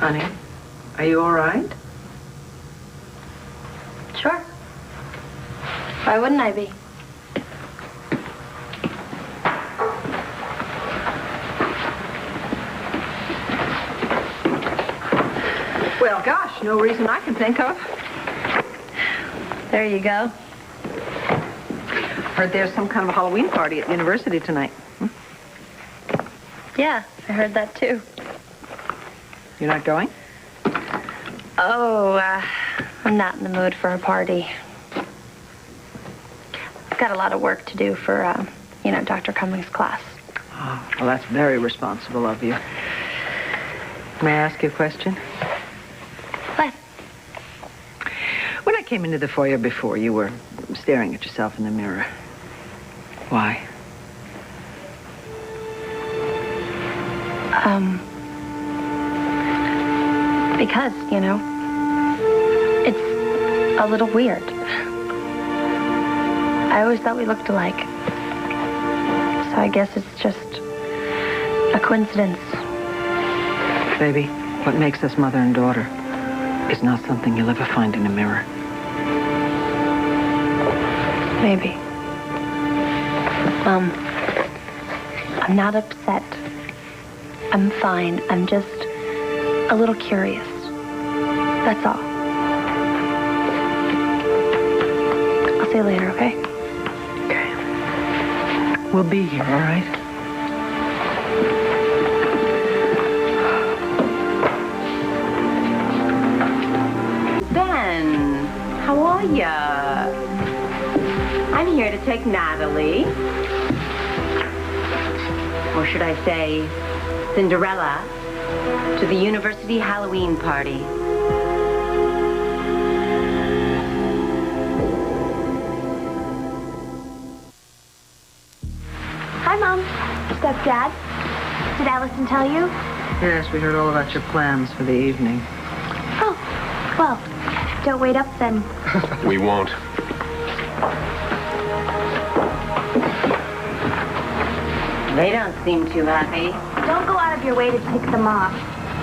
Honey, are you all right? Sure. Why wouldn't I be? Well, gosh, no reason I can think of. There you go. Heard there's some kind of a Halloween party at the university tonight. Yeah, I heard that too. You're not going? Oh, I'm not in the mood for a party. I've got a lot of work to do for, Dr. Cummings' class. Oh, well, that's very responsible of you. May I ask you a question? What? When I came into the foyer before, you were staring at yourself in the mirror. Why? Because, it's a little weird. I always thought we looked alike. So I guess it's just a coincidence. Baby, what makes us mother and daughter is not something you'll ever find in a mirror. Maybe. I'm not upset. I'm fine. I'm just a little curious. That's all. I'll see you later, okay? Okay. We'll be here, all right? Ben, how are ya? I'm here to take Natalie. Or should I say, Cinderella, to the university Halloween party. Hi, Mom. Stepdad. Did Alison tell you? Yes, we heard all about your plans for the evening. Oh, well, don't wait up then. We won't. They don't seem too happy. Don't go out of your way to tick them off.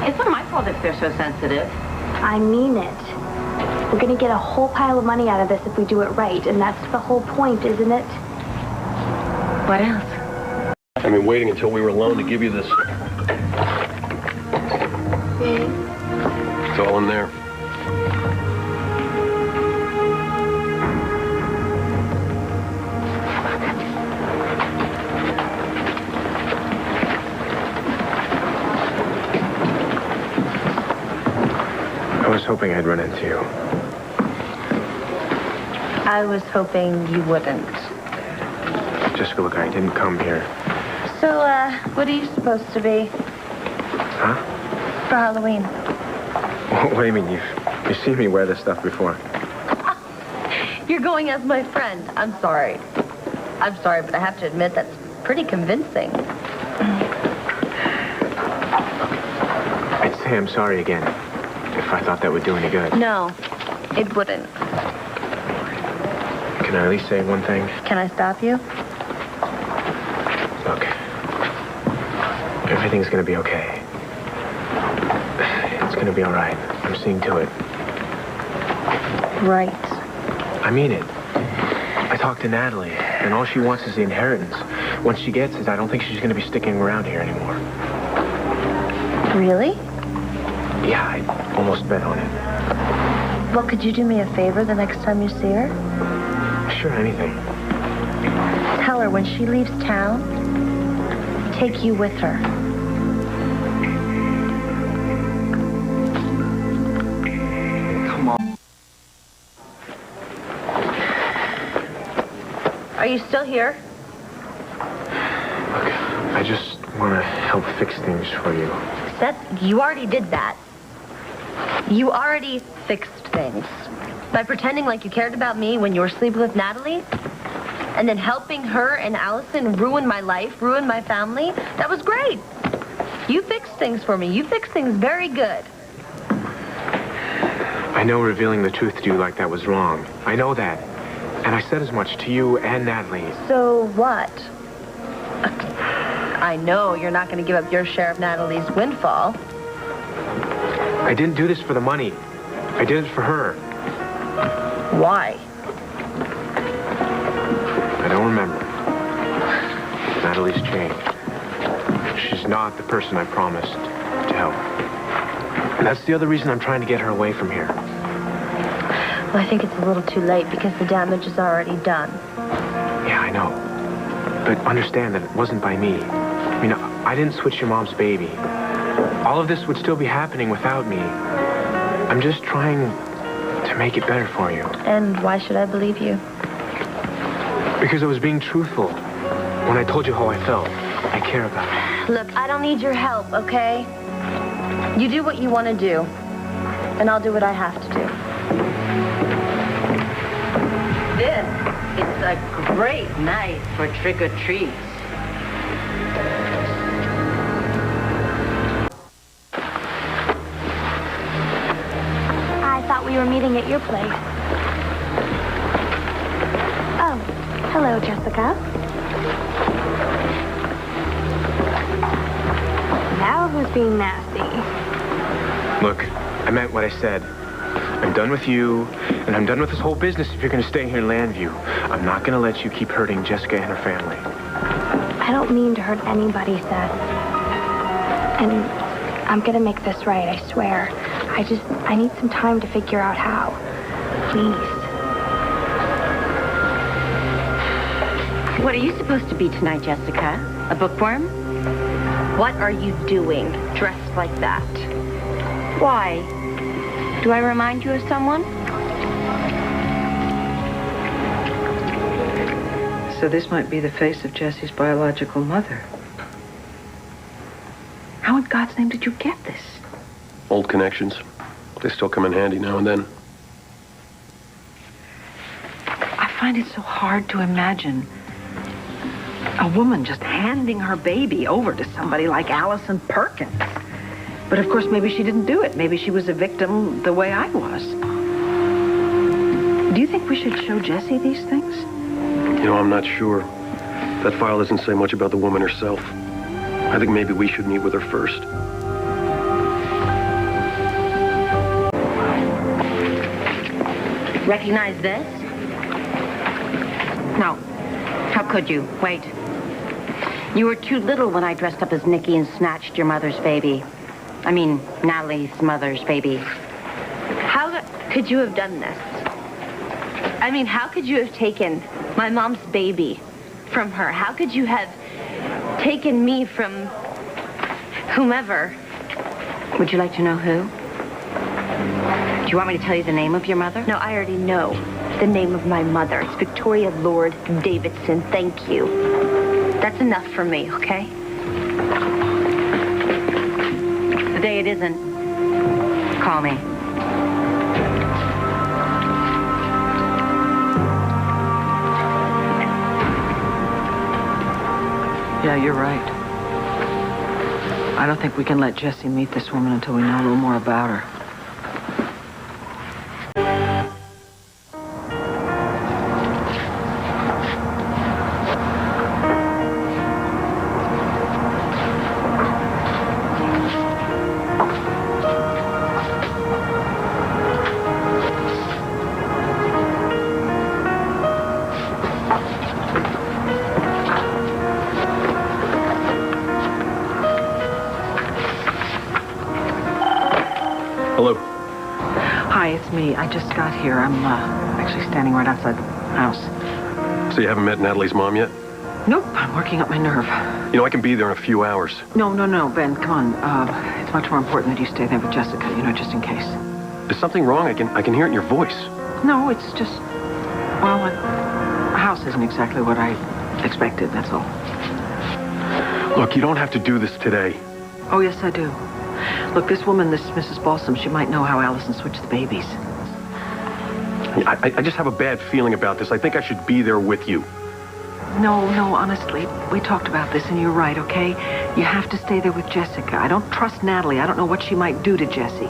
It's not my fault if they're so sensitive. I mean it. We're gonna get a whole pile of money out of this if we do it right, and that's the whole point, isn't it? What else? I mean, waiting until we were alone to give you this. It's all in there. I was hoping I'd run into you. I was hoping you wouldn't. Jessica, look, I didn't come here. So, what are you supposed to be Huh? for Halloween? What do you mean? You've seen me wear this stuff before. You're going as my friend. I'm sorry. I'm sorry, but I have to admit that's pretty convincing. I'd say I'm sorry again, if I thought that would do any good. No, it wouldn't. Can I at least say one thing? Can I stop you? Look, everything's gonna be okay. It's gonna be all right. I'm seeing to it. Right. I mean it. I talked to Natalie, and all she wants is the inheritance. Once she gets it, I don't think she's gonna be sticking around here anymore. Really? Yeah, I almost bet on it. Well, could you do me a favor the next time you see her? Sure, anything. Tell her when she leaves town, take you with her. Come on. Are you still here? Look, I just want to help fix things for you. Seth, you already did that. You already fixed things. By pretending like you cared about me when you were sleeping with Natalie, and then helping her and Alison ruin my life, ruin my family, that was great. You fixed things for me. You fixed things very good. I know revealing the truth to you like that was wrong. I know that. And I said as much to you and Natalie. So what? I know you're not going to give up your share of Natalie's windfall. I didn't do this for the money. I did it for her. Why? I don't remember. Natalie's changed. She's not the person I promised to help. And that's the other reason I'm trying to get her away from here. Well, I think it's a little too late because the damage is already done. Yeah, I know. But understand that it wasn't by me. I mean, I didn't switch your mom's baby. All of this would still be happening without me. I'm just trying to make it better for you. And why should I believe you? Because I was being truthful when I told you how I felt. I care about you. Look, I don't need your help, okay? You do what you want to do, and I'll do what I have to do. This is a great night for trick-or-treats. I thought we were meeting at your place. Oh, hello, Jessica. Now who's being nasty? Look, I meant what I said. I'm done with you, and I'm done with this whole business if you're going to stay here in Landview. I'm not going to let you keep hurting Jessica and her family. I don't mean to hurt anybody, Seth. And I'm gonna make this right, I swear. I need some time to figure out how. Please. What are you supposed to be tonight, Jessica? A bookworm? What are you doing dressed like that? Why? Do I remind you of someone? So this might be the face of Jesse's biological mother. How in God's name did you get this? Old connections. They still come in handy now and then. I find it so hard to imagine a woman just handing her baby over to somebody like Alison Perkins. But of course, maybe she didn't do it. Maybe she was a victim the way I was. Do you think we should show Jessie these things? You know, I'm not sure. That file doesn't say much about the woman herself. I think maybe we should meet with her first. Recognize this? No. How could you? Wait. You were too little when I dressed up as Nikki and snatched your mother's baby. I mean, Natalie's mother's baby. How could you have done this? I mean, how could you have taken my mom's baby from her? How could you have taken me from whomever? Would you like to know who? Do you want me to tell you the name of your mother? No, I already know the name of my mother. It's Victoria Lord Davidson. Thank you. That's enough for me, okay? The day it isn't, call me. Yeah, you're right. I don't think we can let Jessie meet this woman until we know a little more about her. Hello. Hi, it's me. I just got here. I'm actually standing right outside the house. So you haven't met Natalie's mom yet? Nope, I'm working up my nerve. You know, I can be there in a few hours. No, Ben, come on. It's much more important that you stay there with Jessica, just in case. Is something wrong? I can hear it in your voice. No, it's just, well, a house isn't exactly what I expected, that's all. Look, you don't have to do this today. Oh, yes, I do. Look, this woman, this Mrs. Balsam, she might know how Alison switched the babies. I just have a bad feeling about this. I think I should be there with you. No, honestly, we talked about this, and you're right, okay? You have to stay there with Jessica. I don't trust Natalie. I don't know what she might do to Jessie.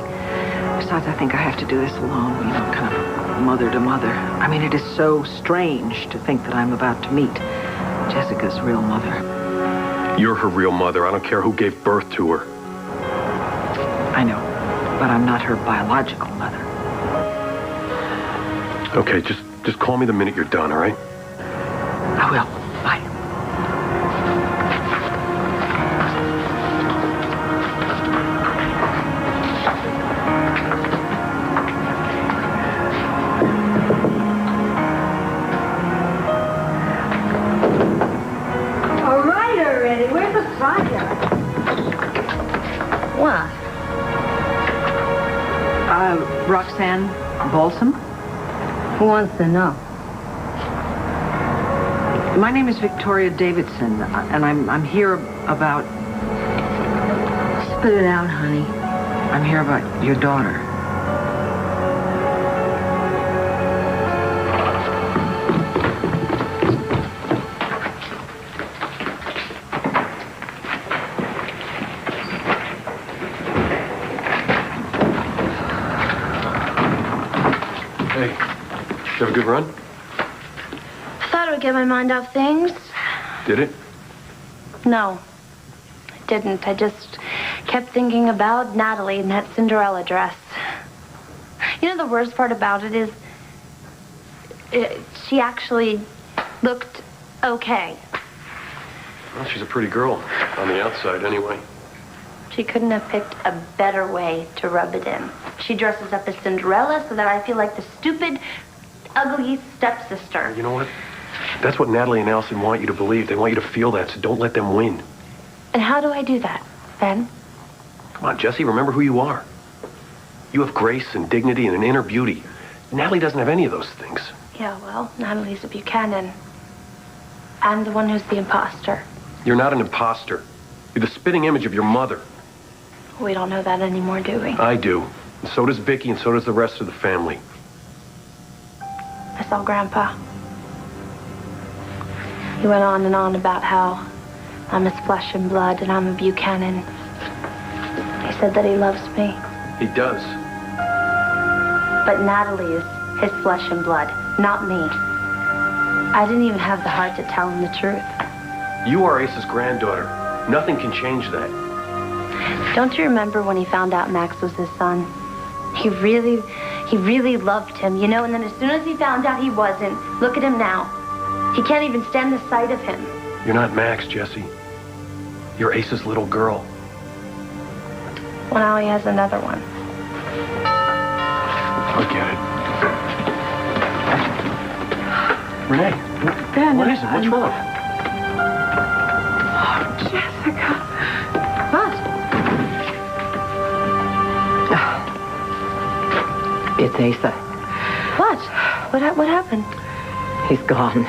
Besides, I think I have to do this alone, kind of mother to mother. I mean, it is so strange to think that I'm about to meet Jessica's real mother. You're her real mother. I don't care who gave birth to her. I know. but I'm not her biological mother. Okay, just call me the minute you're done, all right? I will. Bye. All right already. Where's the fire? What? Roxanne Balsam? Who wants to know? My name is Victoria Davidson, and I'm here about... Spit it out, honey. I'm here about your daughter. Hey, you have a good run? I thought it would get my mind off things. Did it? No, I didn't. I just kept thinking about Natalie and that Cinderella dress. You know, the worst part about it is she actually looked okay. Well, she's a pretty girl, on the outside anyway. She couldn't have picked a better way to rub it in. She dresses up as Cinderella so that I feel like the stupid, ugly stepsister. You know what? That's what Natalie and Alison want you to believe. They want you to feel that, so don't let them win. And how do I do that, Ben? Come on, Jesse, remember who you are. You have grace and dignity and an inner beauty. Natalie doesn't have any of those things. Yeah, well, Natalie's a Buchanan. I'm the one who's the imposter. You're not an imposter. You're the spitting image of your mother. We don't know that anymore, do we? I do. And so does Vicki, and so does the rest of the family. I saw Grandpa. He went on and on about how I'm his flesh and blood and I'm a Buchanan. He said that he loves me. He does. But Natalie is his flesh and blood, not me. I didn't even have the heart to tell him the truth. You are Ace's granddaughter. Nothing can change that. Don't you remember when he found out Max was his son? He really loved him, you know, and then as soon as he found out he wasn't, look at him now. He can't even stand the sight of him. You're not Max, Jesse. You're Ace's little girl. Well, now he has another one. Forget it. Renee, Ben, what is it? What's wrong? Jessica. What? It's Asa. What? What happened? He's gone.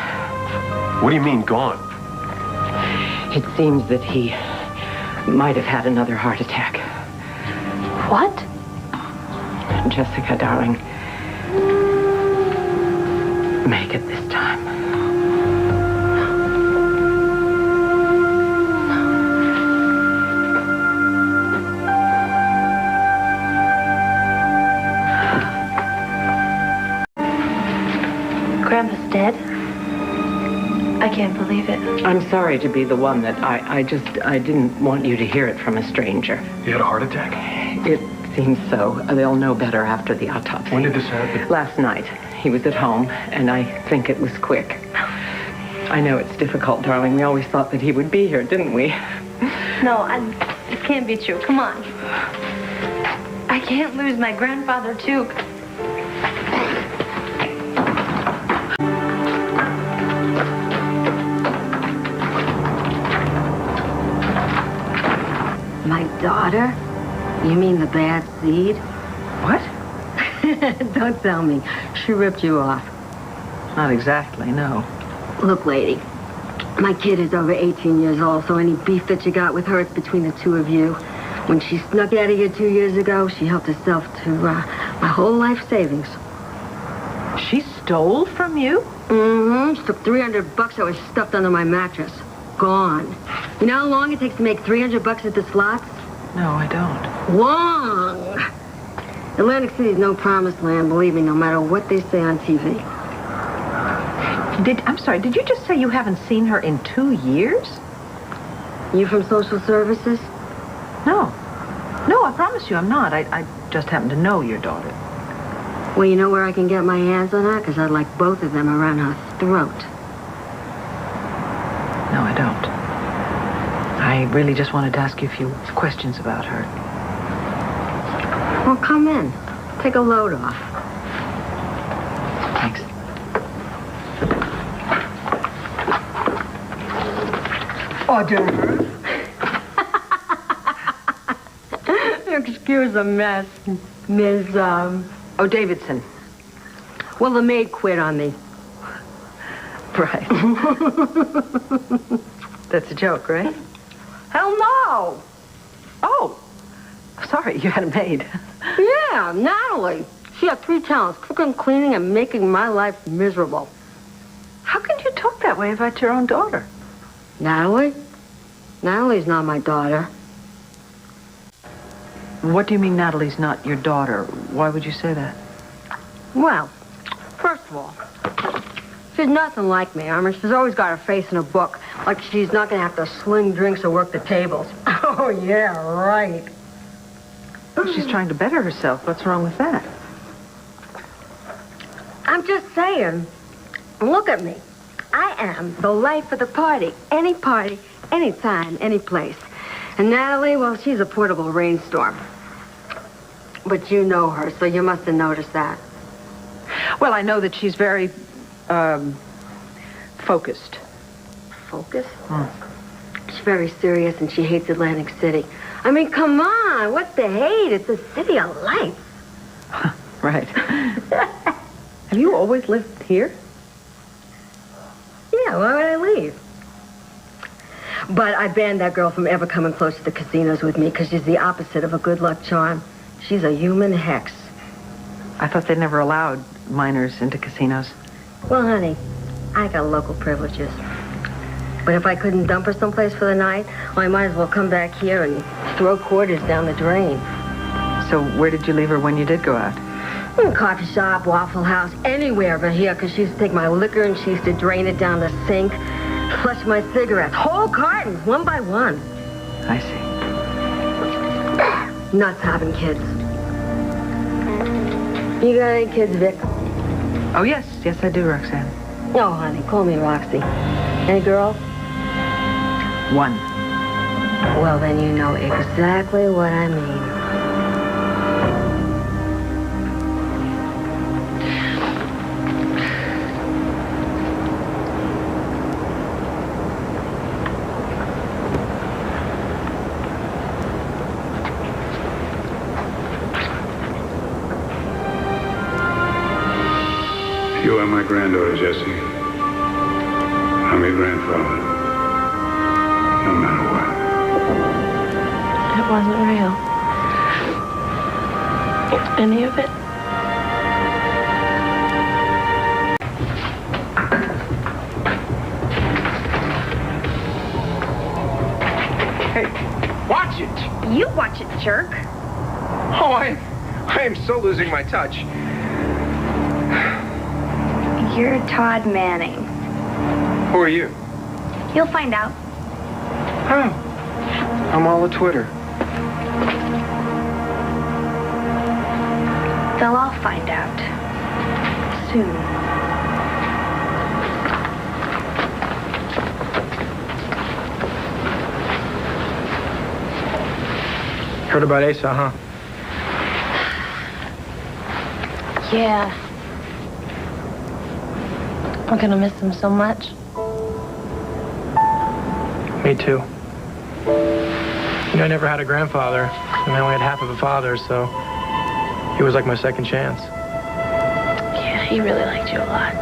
What do you mean, gone? It seems that he might have had another heart attack. What? Jessica, darling, make it this time. Grandpa's dead? I can't believe it. I'm sorry to be the one that I didn't want you to hear it from a stranger. He had a heart attack? It seems so. They'll know better after the autopsy. When did this happen? Last night. He was at home, and I think it was quick. I know it's difficult, darling. We always thought that he would be here, didn't we? No, it can't be true. Come on. I can't lose my grandfather, too. My daughter? You mean the bad seed? What? Don't tell me. She ripped you off. Not exactly, no. Look, lady, my kid is over 18 years old, so any beef that you got with her, it's between the two of you. When she snuck out of here 2 years ago, she helped herself to my whole life savings. She stole from you? Mm-hmm. She took $300 that was stuffed under my mattress. Gone. You know how long it takes to make $300 at the slots? No, I don't. Long! Atlantic City's no promised land, believe me, no matter what they say on TV. I'm sorry, did you just say you haven't seen her in 2 years? You from social services? No. No, I've promise you I'm not. I just happen to know your daughter. Well, you know where I can get my hands on her? Because I'd like both of them around her throat. No, I don't. I really just wanted to ask you a few questions about her. Well, come in. Take a load off. Thanks. Order. Excuse the mess, Ms. Oh, Davidson. Well, the maid quit on me. Right. That's a joke, right? Hell no! Oh, sorry, you had a maid. Yeah, Natalie. She had 3 talents, cooking, cleaning, and making my life miserable. How can you talk that way about your own daughter? Natalie? Natalie's not my daughter. What do you mean Natalie's not your daughter? Why would you say that? Well, first of all, she's nothing like me. I mean, she's always got her face in a book, like she's not going to have to sling drinks or work the tables. Oh, yeah, right. She's trying to better herself. What's wrong with that? I'm just saying, look at me. I am the life of the party. Any party, anytime, any place. And Natalie, well, she's a portable rainstorm. But you know her, so you must have noticed that. Well, I know that she's very, focused. Focused? She's very serious, and she hates Atlantic City. I mean, come on, what the hate? It's a city of lights. Right. Have you always lived here? Yeah, why would I leave? But I banned that girl from ever coming close to the casinos with me because she's the opposite of a good luck charm. She's a human hex. I thought they never allowed minors into casinos. Well, honey, I got local privileges. But if I couldn't dump her someplace for the night, well, I might as well come back here and throw quarters down the drain. So where did you leave her when you did go out? Coffee shop, Waffle House, anywhere but here, because she used to take my liquor and she used to drain it down the sink, flush my cigarettes, whole cartons, one by one. I see. Nuts having kids. You got any kids, Vic? Oh, yes. Yes, I do, Roxanne. Oh, honey, call me Roxy. Any girls? 1. Well, then you know exactly what I mean. You are my granddaughter, Jessie. I'm your grandfather. No matter what. It wasn't real. Any of it? Hey, watch it! You watch it, jerk. Oh, I am so losing my touch. You're Todd Manning. Who are you? You'll find out. Oh, I'm all of Twitter. They'll all find out. Soon. Heard about Asa, huh? Yeah. I'm gonna miss him so much. Me too. You know, I never had a grandfather, and I only had half of a father, so he was like my second chance. Yeah, he really liked you a lot.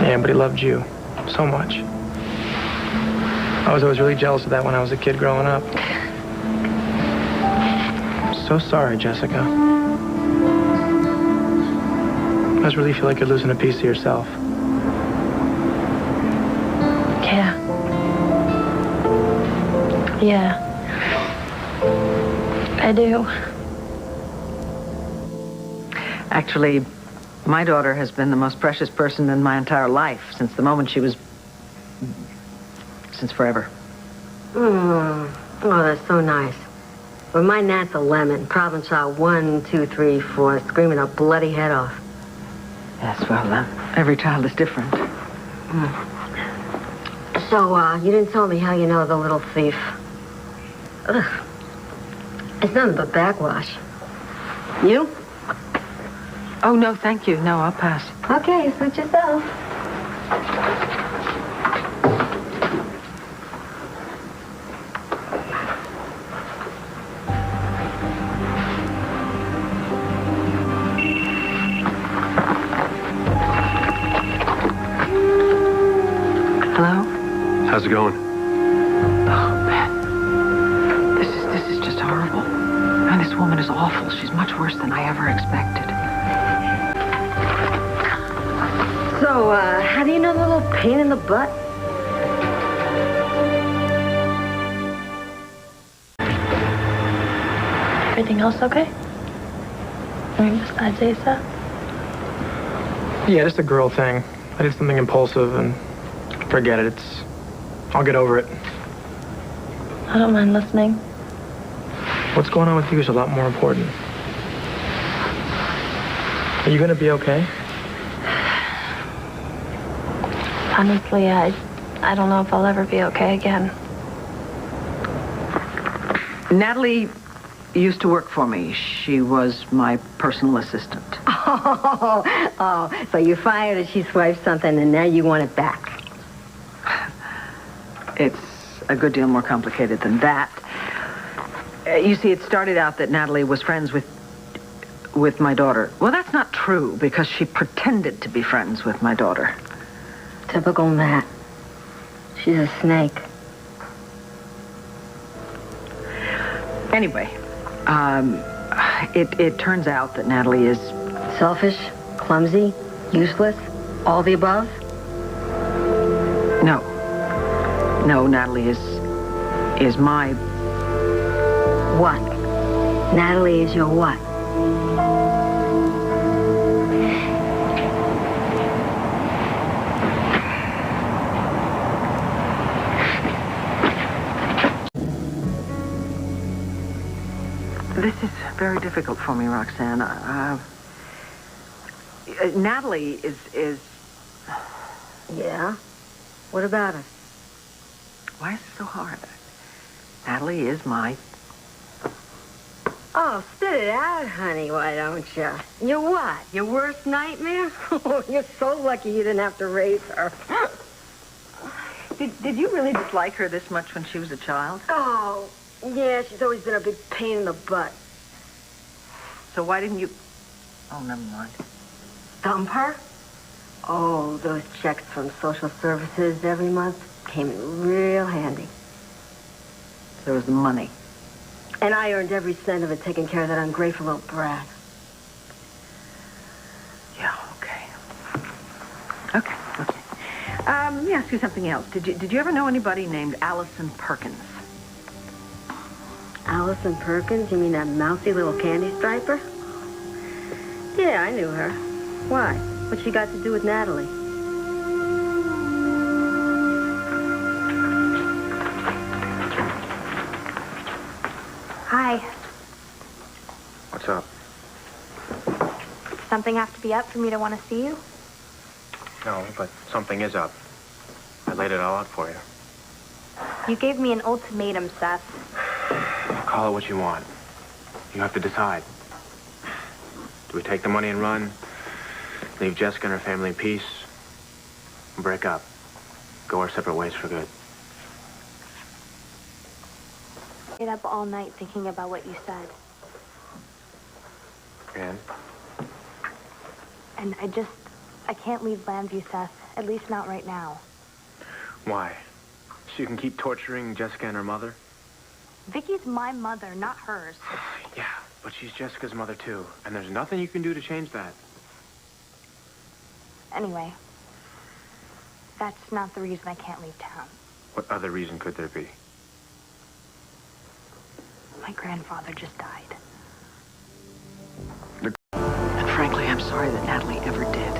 Yeah, but he loved you so much. I was always really jealous of that when I was a kid growing up. I'm so sorry, Jessica. I just really feel like you're losing a piece of yourself. Yeah. Yeah. I do. Actually, my daughter has been the most precious person in my entire life since the moment she was... since forever. Oh, that's so nice. Well, my Nat's a lemon. Problem child 1, 2, 3, 4, screaming her bloody head off. Yes, well, every child is different. So, you didn't tell me how you know the little thief. Ugh. It's nothing but backwash. You? Oh, no, thank you. No, I'll pass. Okay, suit yourself. Hello? How's it going? Oh, Ben. This is just horrible. And this woman is awful. She's much worse than I ever expected. So, how do you know the little pain in the butt? Everything else okay? I mean, besides Asa? Yeah, just a girl thing. I did something impulsive and forget it. I'll get over it. I don't mind listening. What's going on with you is a lot more important. Are you gonna be okay? Honestly, I don't know if I'll ever be okay again. Natalie used to work for me. She was my personal assistant. Oh, so you fired her, she swiped something, and now you want it back. It's a good deal more complicated than that. You see, it started out that Natalie was friends with my daughter. Well, that's not true, because she pretended to be friends with my daughter. Typical Nat. She's a snake. Anyway, it turns out that Natalie is... Selfish, clumsy, useless, all the above? No, Natalie is my... What? Natalie is your what? This is very difficult for me, Roxanne. Natalie is... Yeah? What about her? Why is it so hard? Natalie is my... Oh, spit it out, honey, why don't you? You're what? Your worst nightmare? Oh, you're so lucky you didn't have to raise her. Did you really dislike her this much when she was a child? Oh, yeah, she's always been a big pain in the butt. So why didn't you... Oh, never mind. Dump her? Oh, those checks from social services every month came in real handy. There was the money. And I earned every cent of it taking care of that ungrateful little brat. Yeah, okay. Okay. Let me ask you something else. Did you ever know anybody named Alison Perkins? Alison Perkins? You mean that mousy little candy striper? Yeah, I knew her. Why? What's she got to do with Natalie? Hi. What's up? Does something have to be up for me to want to see you? No, but something is up. I laid it all out for you. You gave me an ultimatum, Seth. Call it what you want. You have to decide. Do we take the money and run? Leave Jessica and her family in peace? Break up. Go our separate ways for good. I stayed up all night thinking about what you said. And I can't leave Lambview, Seth. At least not right now. Why? So you can keep torturing Jessica and her mother? Vicky's my mother, not hers. Yeah, but she's Jessica's mother too. And there's nothing you can do to change that. Anyway, that's not the reason I can't leave town. What other reason could there be? My grandfather just died. And frankly, I'm sorry that Natalie ever did.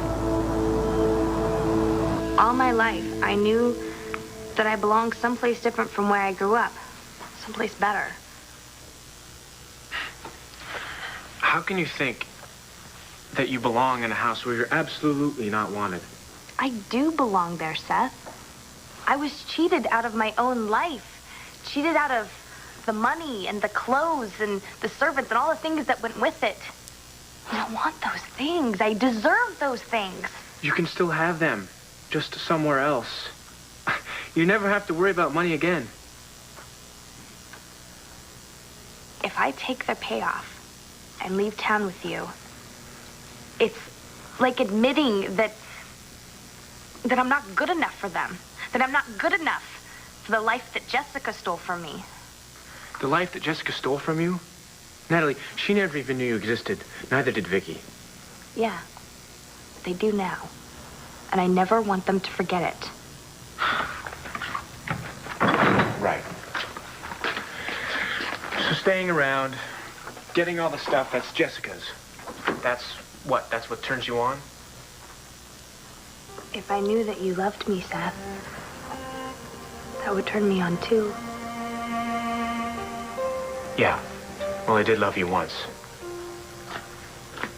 All my life, I knew that I belonged someplace different from where I grew up. Someplace better. How can you think that you belong in a house where you're absolutely not wanted? I do belong there, Seth. I was cheated out of my own life. Cheated out of the money and the clothes and the servants and all the things that went with it. I don't want those things. I deserve those things. You can still have them, just somewhere else. You never have to worry about money again. If I take their payoff and leave town with you, it's like admitting that I'm not good enough for them. That I'm not good enough for the life that Jessica stole from me. The life that Jessica stole from you? Natalie, she never even knew you existed. Neither did Vicki. Yeah, they do now. And I never want them to forget it. Right. So staying around, getting all the stuff that's Jessica's, that's what turns you on? If I knew that you loved me, Seth, that would turn me on too. Yeah. Well, I did love you once.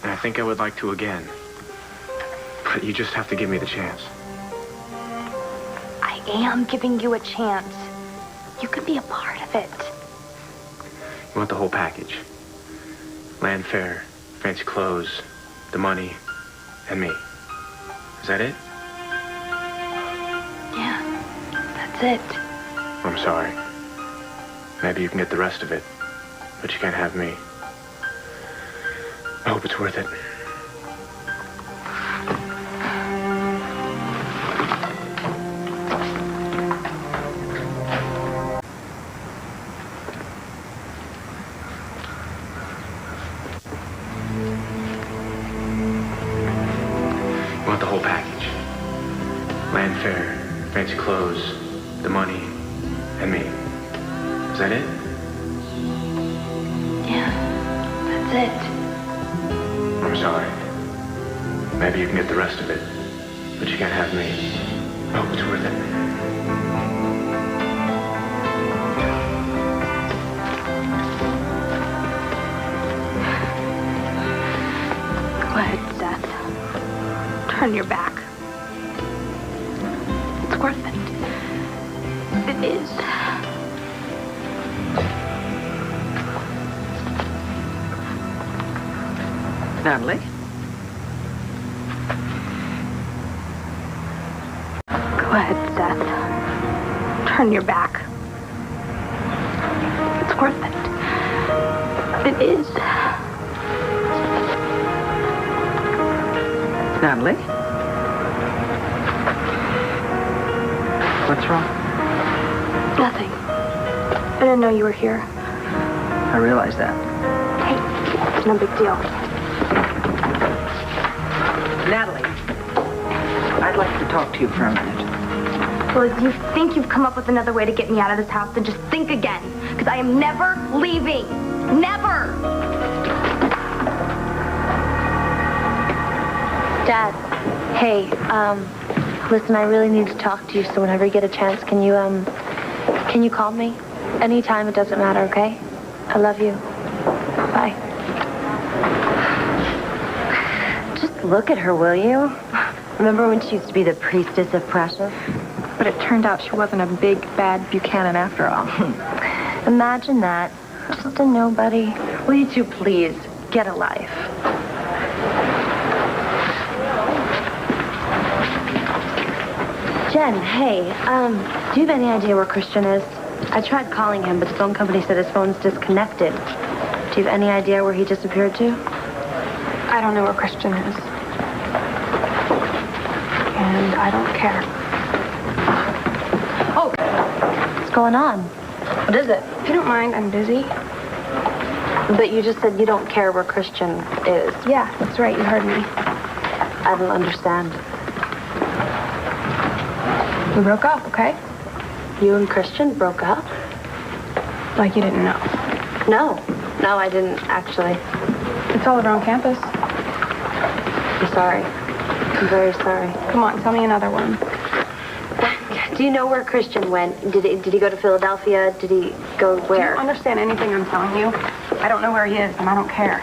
And I think I would like to again. But you just have to give me the chance. I am giving you a chance. You can be a part of it. You want the whole package. Land fare, fancy clothes, the money, and me. Is that it? Yeah, that's it. I'm sorry. Maybe you can get the rest of it, but you can't have me. I hope it's worth it. You want the whole package. Land fare, fancy clothes, the money, and me. Is that it? Yeah, that's it. I'm sorry. Maybe you can get the rest of it, but you can't have me. I hope it's worth it. Go ahead, Seth. Turn your back. It's worth it. It is. Natalie? Go ahead, Seth. Turn your back. It's worth it. It is. Natalie? What's wrong? Nothing. I didn't know you were here. I realize that. Hey, it's no big deal. Natalie, I'd like to talk to you for a minute. Well, if you think you've come up with another way to get me out of this house, then just think again. Because I am never leaving. Never! Dad, hey, listen, I really need to talk to you, so whenever you get a chance, can you call me? Anytime, it doesn't matter, okay? I love you. Bye. Just look at her, will you? Remember when she used to be the priestess of precious? But it turned out she wasn't a big, bad Buchanan after all. Imagine that. Just a nobody. Will you two please get a life? Jen, hey, do you have any idea where Cristian is? I tried calling him, but the phone company said his phone's disconnected. Do you have any idea where he disappeared to? I don't know where Cristian is. And I don't care. Oh! What's going on? What is it? If you don't mind, I'm busy. But you just said you don't care where Cristian is. Yeah, that's right. You heard me. I don't understand. We broke up, okay? You and Cristian broke up? Like you didn't know. No, I didn't, actually. It's all around campus. I'm sorry. I'm very sorry. Come on, tell me another one. Do you know where Cristian went? Did he go to Philadelphia? Did he go where? Do you understand anything I'm telling you? I don't know where he is, and I don't care.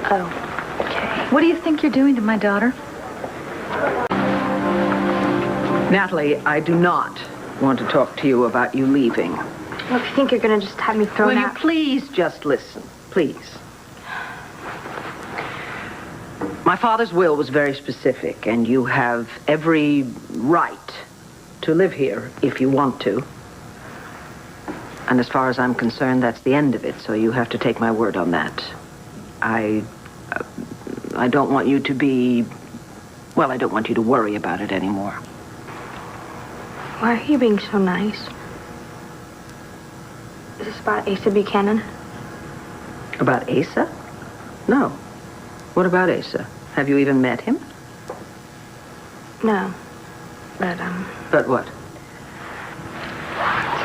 Oh, okay. What do you think you're doing to my daughter? Natalie, I do not want to talk to you about you leaving. Well, if you think you're going to just have me thrown Will out... you please just listen? Please. My father's will was very specific, and you have every right to live here if you want to. And as far as I'm concerned, that's the end of it, so you have to take my word on that. I don't want you to be... Well, I don't want you to worry about it anymore. Why are you being so nice? Is this about Asa Buchanan? About Asa? No. What about Asa? Have you even met him? No. But, But what?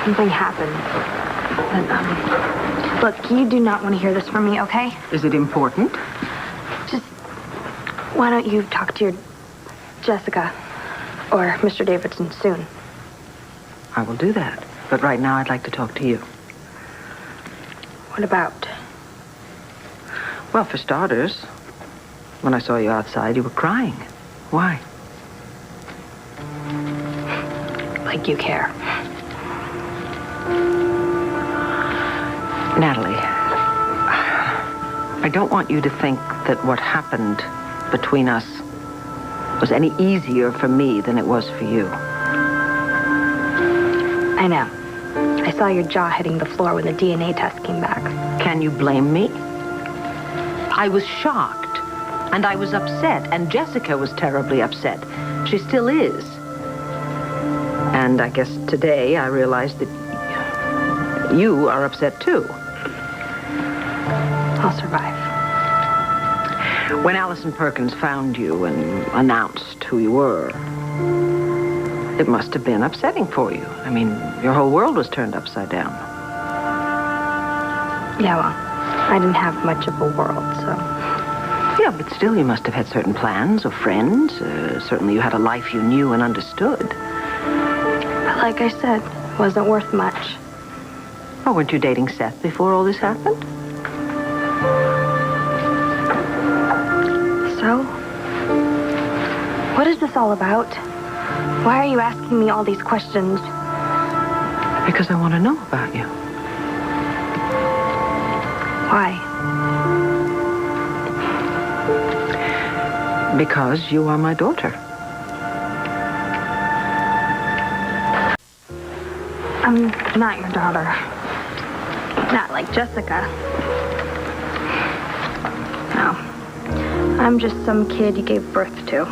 something happened. But, look, you do not want to hear this from me, okay? Is it important? Just, why don't you talk to your Jessica or Mr. Davidson soon? I will do that. But right now, I'd like to talk to you. What about? Well, for starters, when I saw you outside, you were crying. Why? Like you care. Natalie, I don't want you to think that what happened between us was any easier for me than it was for you. I know. I saw your jaw hitting the floor when the DNA test came back. Can you blame me? I was shocked, and I was upset, and Jessica was terribly upset. She still is. And I guess today I realized that you are upset too. I'll survive. When Alison Perkins found you and announced who you were, it must have been upsetting for you. I mean, your whole world was turned upside down. Yeah, well, I didn't have much of a world, so... Yeah, but still you must have had certain plans or friends. Certainly you had a life you knew and understood. But like I said, it wasn't worth much. Oh, weren't you dating Seth before all this happened? So? What is this all about? Why are you asking me all these questions? Because I want to know about you. Why? Because you are my daughter. I'm not your daughter. Not like Jessica. No. I'm just some kid you gave birth to.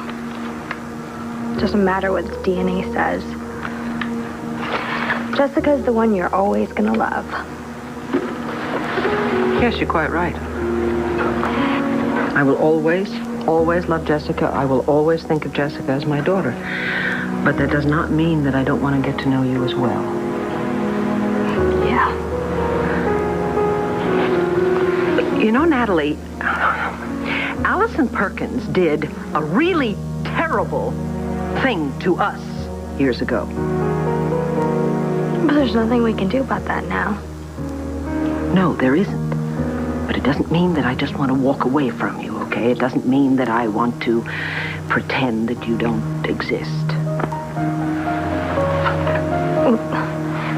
Doesn't matter what the DNA says. Jessica's the one you're always gonna love. Yes, you're quite right. I will always love Jessica. I will always think of Jessica as my daughter. But that does not mean that I don't want to get to know you as well. Yeah. You know, Natalie, Alison Perkins did a really terrible thing to us years ago. But there's nothing we can do about that now. No, there isn't. But it doesn't mean that I just want to walk away from you, okay? It doesn't mean that I want to pretend that you don't exist.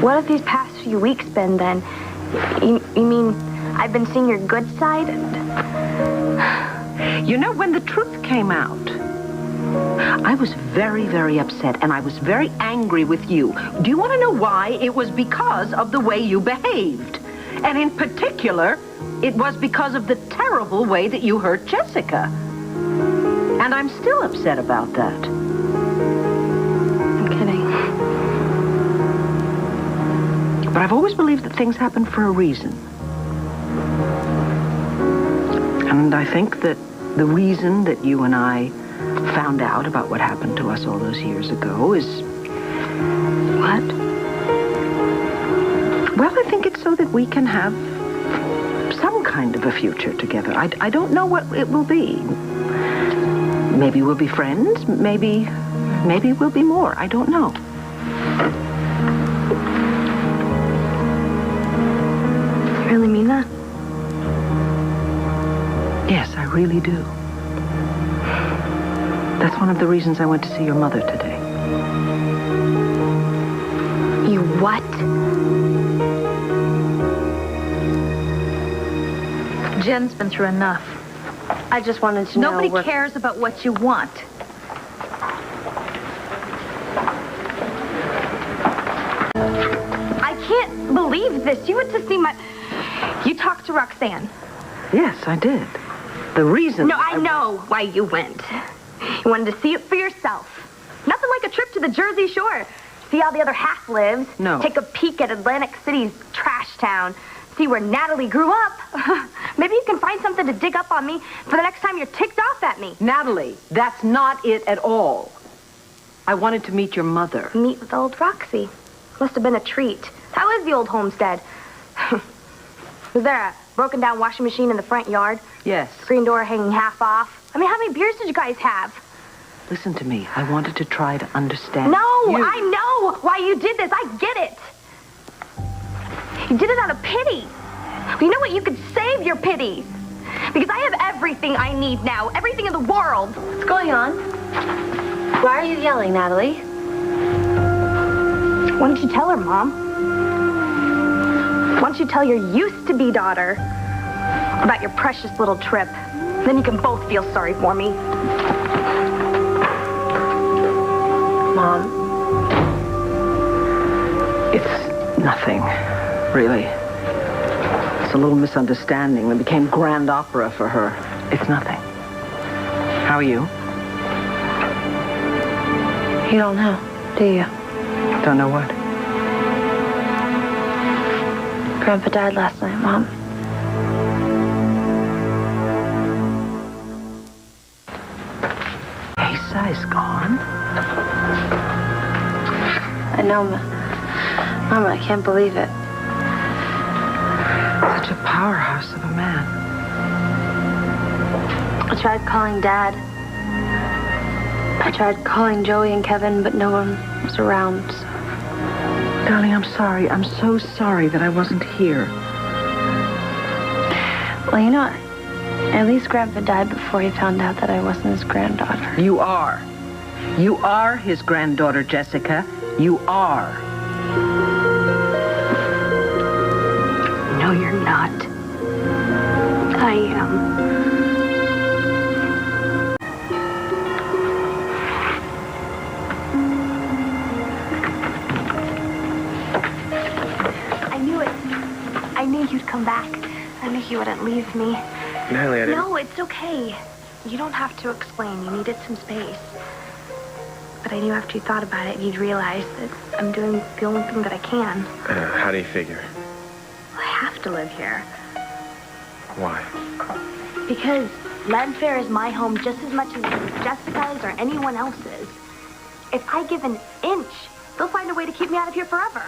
What have these past few weeks been, then? You mean I've been seeing your good side? You know, when the truth came out, I was very, very upset, and I was very angry with you. Do you want to know why? It was because of the way you behaved. And in particular, it was because of the terrible way that you hurt Jessica. And I'm still upset about that. I'm kidding. But I've always believed that things happen for a reason. And I think that the reason that you and I found out about what happened to us all those years ago is... What? Well, I think it's so that we can have some kind of a future together. I don't know what it will be. Maybe we'll be friends. Maybe we'll be more. I don't know. You really mean that? Yes, I really do. That's one of the reasons I went to see your mother today. You what? Jen's been through enough. I just wanted to know. Nobody cares about what you want. I can't believe this. You went to see my... You talked to Roxanne. Yes, I did. The reason... No, I know why you went. You wanted to see it for yourself. Nothing like a trip to the Jersey Shore. See how the other half lives. No. Take a peek at Atlantic City's trash town. See where Natalie grew up. Maybe you can find something to dig up on me for the next time you're ticked off at me. Natalie, that's not it at all. I wanted to meet your mother. Meet with old Roxy. Must have been a treat. How is the old homestead? Was there a broken down washing machine in the front yard? Yes. Screen door hanging half off? I mean, how many beers did you guys have? Listen to me. I wanted to try to understand No, you. I know why you did this. I get it. You did it out of pity. You know what? You could save your pity. Because I have everything I need now. Everything in the world. What's going on? Why are you yelling, Natalie? Why don't you tell her, Mom? Why don't you tell your used-to-be daughter about your precious little trip? Then you can both feel sorry for me. Mom? It's nothing, really. It's a little misunderstanding that became grand opera for her. It's nothing. How are you? You don't know, do you? Don't know what? Grandpa died last night, Mom. Asa is gone? I know, Mom, I can't believe it. Such a powerhouse of a man. I tried calling Dad. I tried calling Joey and Kevin, but no one was around. Darling, I'm sorry. I'm so sorry that I wasn't here. Well, you know, at least Grandpa died before he found out that I wasn't his granddaughter. You are. You are his granddaughter, Jessica. You are. No, you're not. I am. I knew it. I knew you'd come back. I knew you wouldn't leave me. Natalie, I didn't... No, it's okay. You don't have to explain. You needed some space. But I knew after you thought about it, you'd realize that I'm doing the only thing that I can. How do you figure? I have to live here. Why? Because Land Fair is my home just as much as Jessica's or anyone else's. If I give an inch, they'll find a way to keep me out of here forever.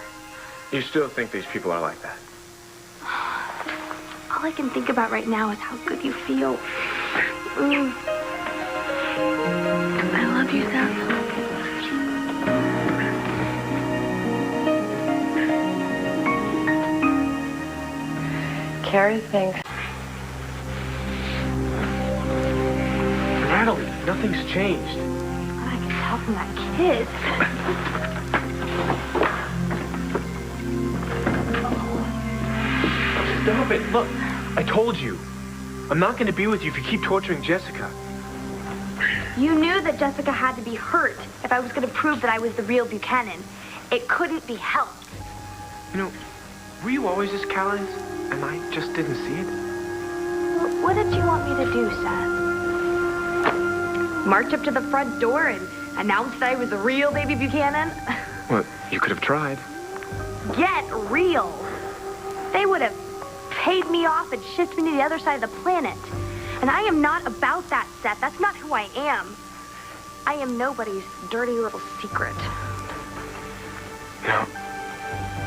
You still think these people are like that? All I can think about right now is how good you feel. I love you, Seth. Carrie thinks... Natalie, nothing's changed. I can tell from that kiss. Stop it. Look, I told you. I'm not going to be with you if you keep torturing Jessica. You knew that Jessica had to be hurt if I was going to prove that I was the real Buchanan. It couldn't be helped. You know, were you always this callous? And I just didn't see it? What did you want me to do, Seth? March up to the front door and announce that I was the real baby Buchanan? Well, you could have tried. Get real. They would have paid me off and shipped me to the other side of the planet. And I am not about that, Seth. That's not who I am. I am nobody's dirty little secret. You know,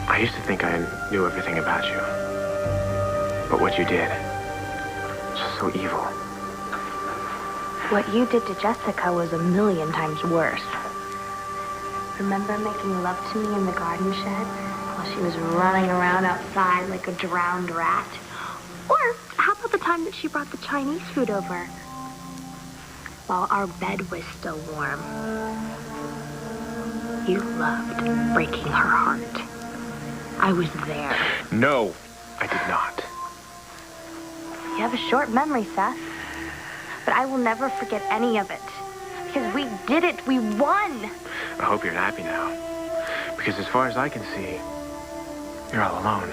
I used to think I knew everything about you. But what you did was just so evil. What you did to Jessica was 1,000,000 times worse. Remember making love to me in the garden shed while she was running around outside like a drowned rat? Or how about about the time that she brought the Chinese food over? While our bed was still warm. You loved breaking her heart. I was there. No, I did not. You have a short memory, Seth. But I will never forget any of it. Because we did it. We won. I hope you're happy now. Because as far as I can see, you're all alone.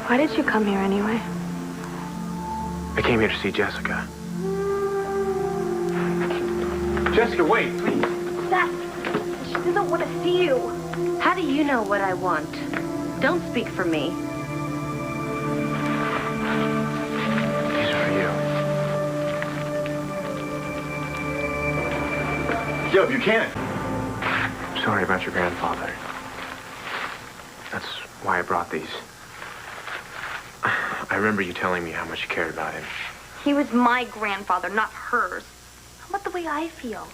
Why did you come here anyway? I came here to see Jessica. Jessica, wait, please. Seth, she doesn't want to see you. How do you know what I want? Don't speak for me. These are for you. Yo, Buchanan. Sorry about your grandfather. That's why I brought these. I remember you telling me how much you cared about him. He was my grandfather, not hers. How about the way I feel?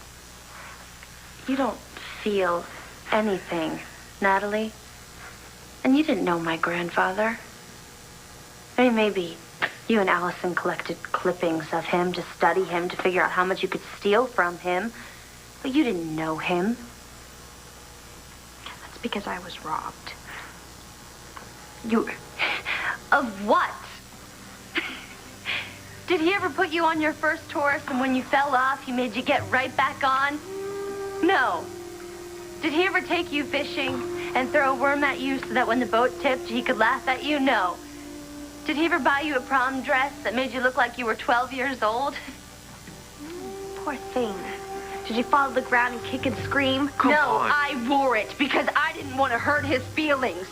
You don't feel anything, Natalie. And you didn't know my grandfather. I mean, maybe you and Alison collected clippings of him to study him, to figure out how much you could steal from him. But you didn't know him. That's because I was robbed. You... Of what? Did he ever put you on your first horse and when you fell off, he made you get right back on? No. Did he ever take you fishing and throw a worm at you so that when the boat tipped, he could laugh at you? No. Did he ever buy you a prom dress that made you look like you were 12 years old? Poor thing. Did you fall to the ground and kick and scream? No, I wore it because I didn't want to hurt his feelings.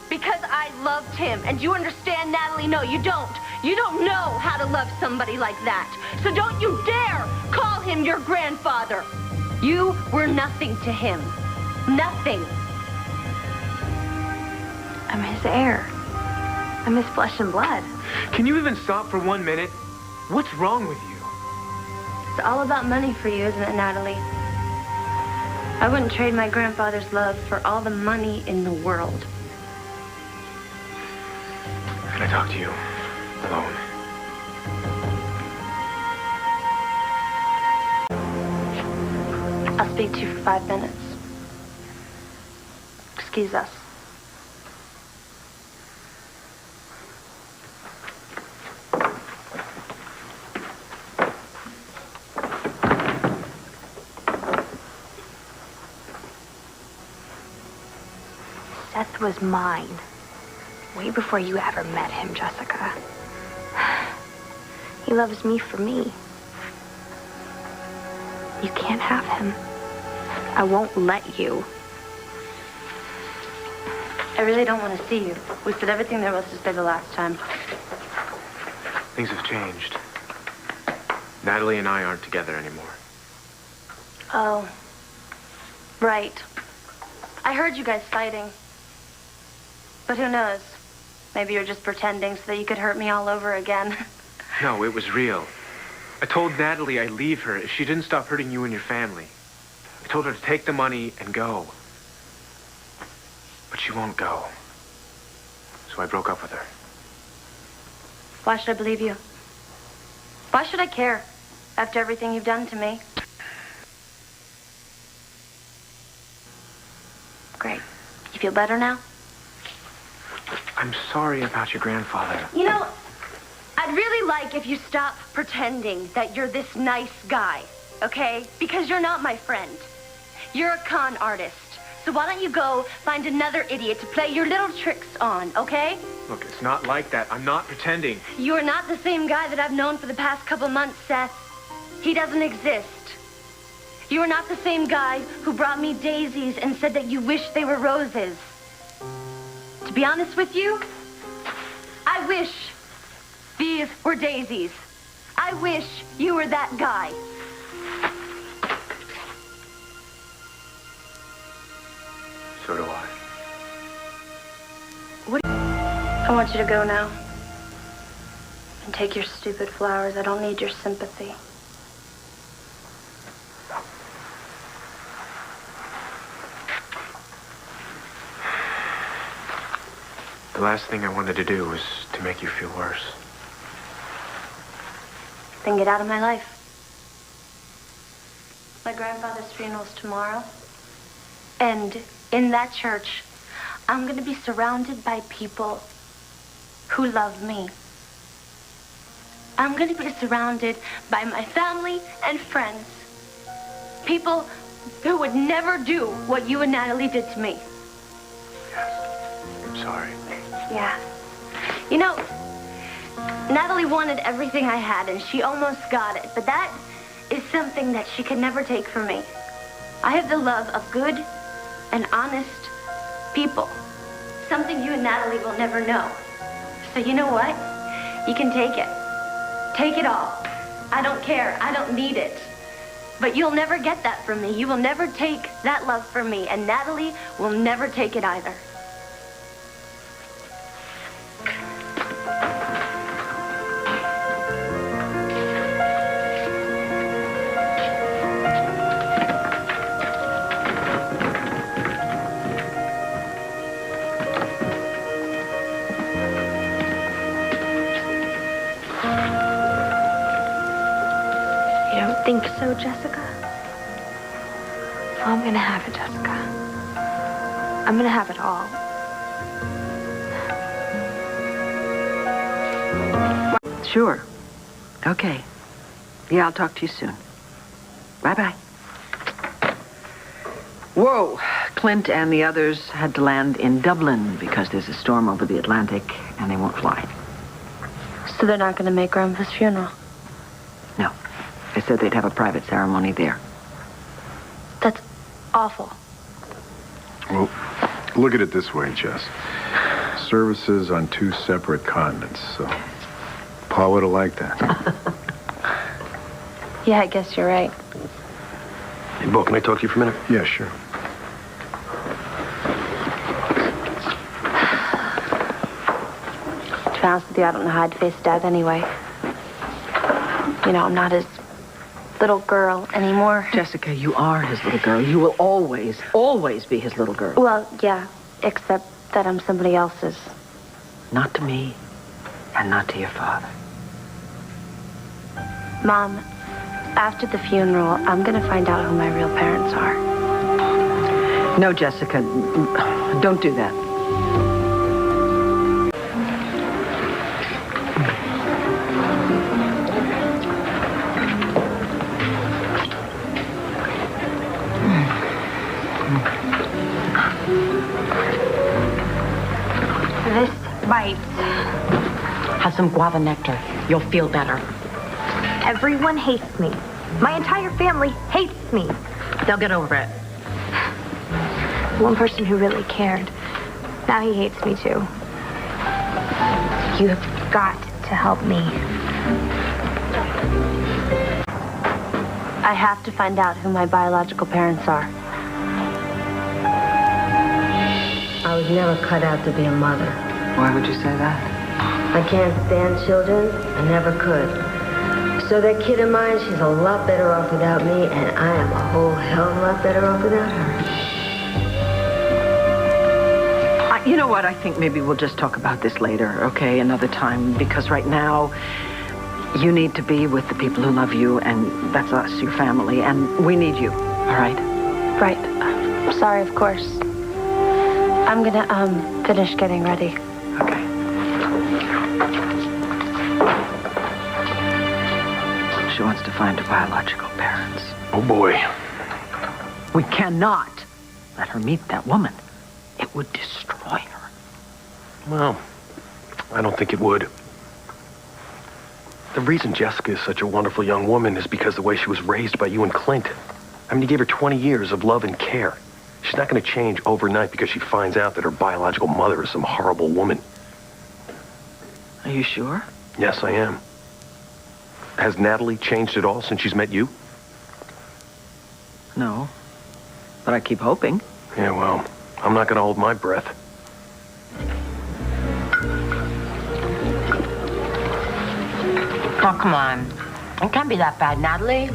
Because I loved him. And you understand, Natalie? No, you don't. You don't know how to love somebody like that. So don't you dare call him your grandfather. You were nothing to him. Nothing. I'm his heir. I'm his flesh and blood. Can you even stop for 1 minute? What's wrong with you? It's all about money for you, isn't it, Natalie? I wouldn't trade my grandfather's love for all the money in the world. Can I talk to you alone? I'll speak to you for 5 minutes. Excuse us. Seth was mine. Way before you ever met him, Jessica. He loves me for me. You can't have him. I won't let you. I really don't want to see you. We said everything there was to say the last time. Things have changed. Natalie and I aren't together anymore. Oh. Right. I heard you guys fighting. But who knows? Maybe you're just pretending so that you could hurt me all over again. No, it was real. I told Natalie I'd leave her if she didn't stop hurting you and your family. I told her to take the money and go. But she won't go. So I broke up with her. Why should I believe you? Why should I care after everything you've done to me? Great. You feel better now? I'm sorry about your grandfather. You know, I'd really like if you stop pretending that you're this nice guy, okay? Because you're not my friend. You're a con artist. So why don't you go find another idiot to play your little tricks on, okay? Look, it's not like that. I'm not pretending. You're not the same guy that I've known for the past couple months, Seth. He doesn't exist. You are not the same guy who brought me daisies and said that you wish they were roses. To be honest with you, I wish these were daisies. I wish you were that guy. So do I. I want you to go now. And take your stupid flowers. I don't need your sympathy. The last thing I wanted to do was to make you feel worse. Then get out of my life. My grandfather's funeral's tomorrow. And in that church, I'm going to be surrounded by people who love me. I'm going to be surrounded by my family and friends. People who would never do what you and Natalie did to me. Yes. I'm sorry. Yeah. You know, Natalie wanted everything I had, and she almost got it. But that is something that she could never take from me. I have the love of good and honest people. Something you and Natalie will never know. So you know what? You can take it. Take it all. I don't care. I don't need it. But you'll never get that from me. You will never take that love from me. And Natalie will never take it either. Think so, Jessica? Well, I'm gonna have it, Jessica. I'm gonna have it all. Sure. Okay. Yeah, I'll talk to you soon. Bye-bye. Whoa. Clint and the others had to land in Dublin because there's a storm over the Atlantic and they won't fly. So they're not going to make Grandpa's funeral? No. They said they'd have a private ceremony there. That's awful. Well, look at it this way, Jess. Services on 2 separate continents, so Pa would have liked that. Yeah, I guess you're right. Hey, Bo, can I talk to you for a minute? Yeah, sure. To be honest with you, I don't know how I'd face Dad anyway. You know, I'm not his little girl anymore. Jessica, you are his little girl. You will always, always be his little girl. Well, yeah, except that I'm somebody else's. Not to me, and not to your father. Mom, after the funeral, I'm gonna find out who my real parents are. No, Jessica, don't do that. This bites. Have some guava nectar. You'll feel better. Everyone hates me. My entire family hates me. They'll get over it. One person who really cared. Now he hates me too. You have got to help me. I have to find out who my biological parents are. I was never cut out to be a mother. Why would you say that? I can't stand children. I never could. So that kid of mine, she's a lot better off without me, and I am a whole hell of a lot better off without her. You know what? I think maybe we'll just talk about this later, okay? Another time, because right now, you need to be with the people who love you, and that's us, your family, and we need you, all right? Right. Sorry, of course. I'm gonna, finish getting ready. Okay. She wants to find her biological parents. Oh, boy. We cannot let her meet that woman. It would destroy her. Well, I don't think it would. The reason Jessica is such a wonderful young woman is because the way she was raised by you and Clint. I mean, you gave her 20 years of love and care. She's not going to change overnight because she finds out that her biological mother is some horrible woman. Are you sure? Yes, I am. Has Natalie changed at all since she's met you? No. But I keep hoping. Yeah, well, I'm not going to hold my breath. Oh, come on. It can't be that bad, Natalie.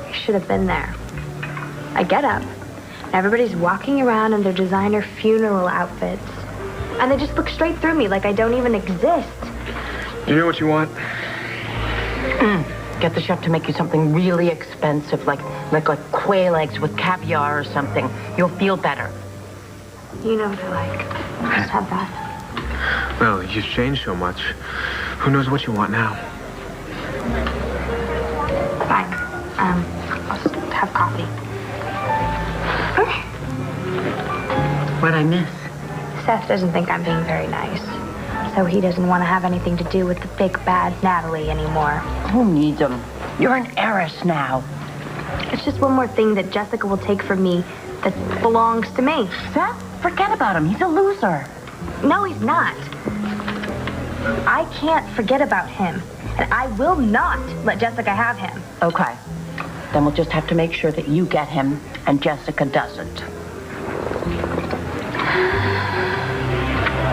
You should have been there. I get up. Everybody's walking around in their designer funeral outfits. And they just look straight through me like I don't even exist. You know what you want? Get the chef to make you something really expensive, like quail eggs with caviar or something. You'll feel better. You know what I like. Just have that. Well, you've changed so much. Who knows what you want now? Fine. I'll just have coffee. What'd I miss? Seth doesn't think I'm being very nice. So he doesn't want to have anything to do with the big bad Natalie anymore. Who needs him? You're an heiress now. It's just one more thing that Jessica will take from me that belongs to me. Seth, forget about him. He's a loser. No, he's not. I can't forget about him. And I will not let Jessica have him. Okay. Then we'll just have to make sure that you get him and Jessica doesn't.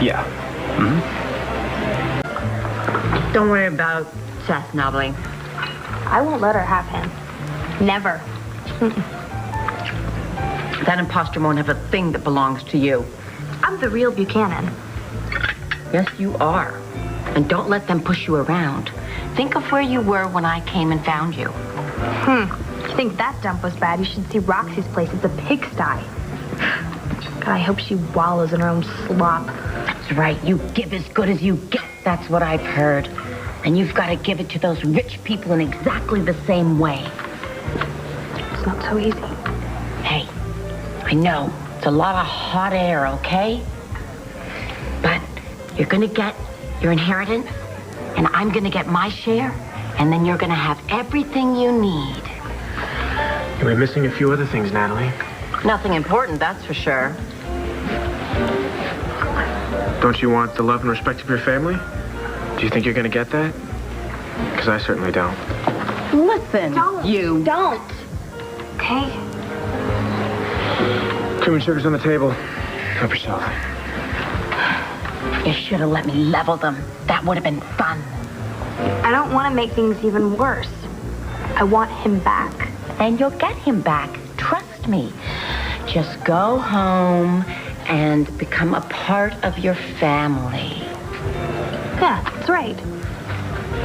Yeah. Don't worry about Seth, Natalie. I won't let her have him. Never. That imposter won't have a thing that belongs to you. I'm the real Buchanan. Yes, you are. And don't let them push you around. Think of where you were when I came and found you. If you think that dump was bad, you should see Roxy's place. It's a pigsty. God, I hope she wallows in her own slop. That's right. You give as good as you get. That's what I've heard. And you've got to give it to those rich people in exactly the same way. It's not so easy. Hey, I know. It's a lot of hot air, okay? But you're going to get your inheritance, and I'm going to get my share, and then you're going to have everything you need. You'll be missing a few other things, Natalie. Nothing important, that's for sure. Don't you want the love and respect of your family? Do you think you're going to get that? Because I certainly don't. Listen, Don't. Don't. Okay? Cream and sugar's on the table. Help yourself. You should have let me level them. That would have been fun. I don't want to make things even worse. I want him back. And you'll get him back. Trust me. Just go home and become a part of your family. Yeah, that's right.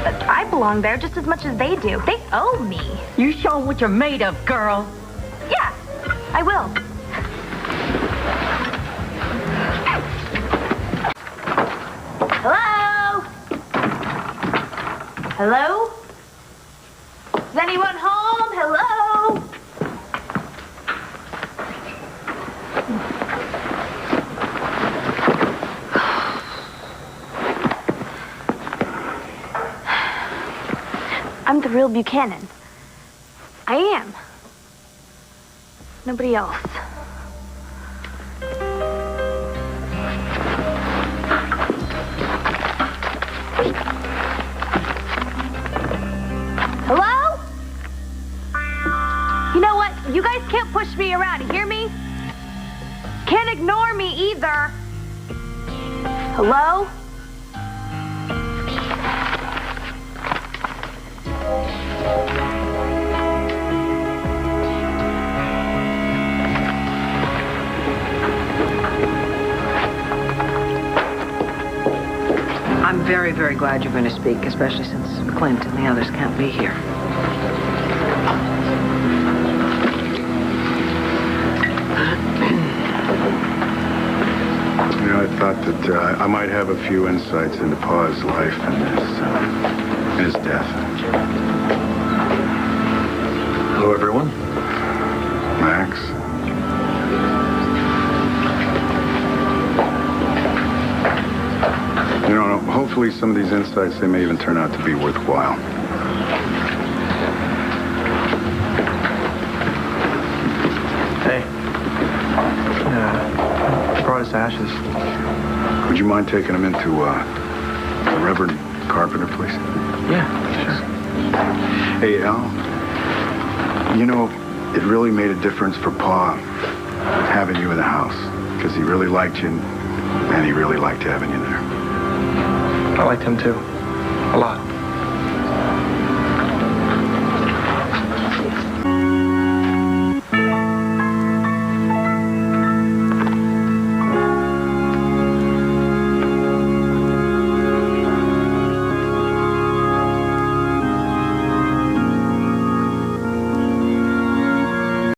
But I belong there just as much as they do. They owe me. You show 'em what you're made of, girl. Yeah, I will. Hello? Hello? Is anyone home? Hello? I'm the real Buchanan. I am. Nobody else. Hello? You know what? You guys can't push me around, you hear me? Can't ignore me either. Hello? I'm very, very glad you're going to speak, especially since Clint and the others can't be here. You know, I thought that I might have a few insights into Pa's life and his death. Hello, everyone. Max. You know, hopefully some of these insights, they may even turn out to be worthwhile. Hey. Brought us ashes. Would you mind taking them into the Reverend Carpenter, please? Yeah, sure. Hey, Al, you know, it really made a difference for Pa having you in the house, because he really liked you, and he really liked having you there. I liked him too. A lot.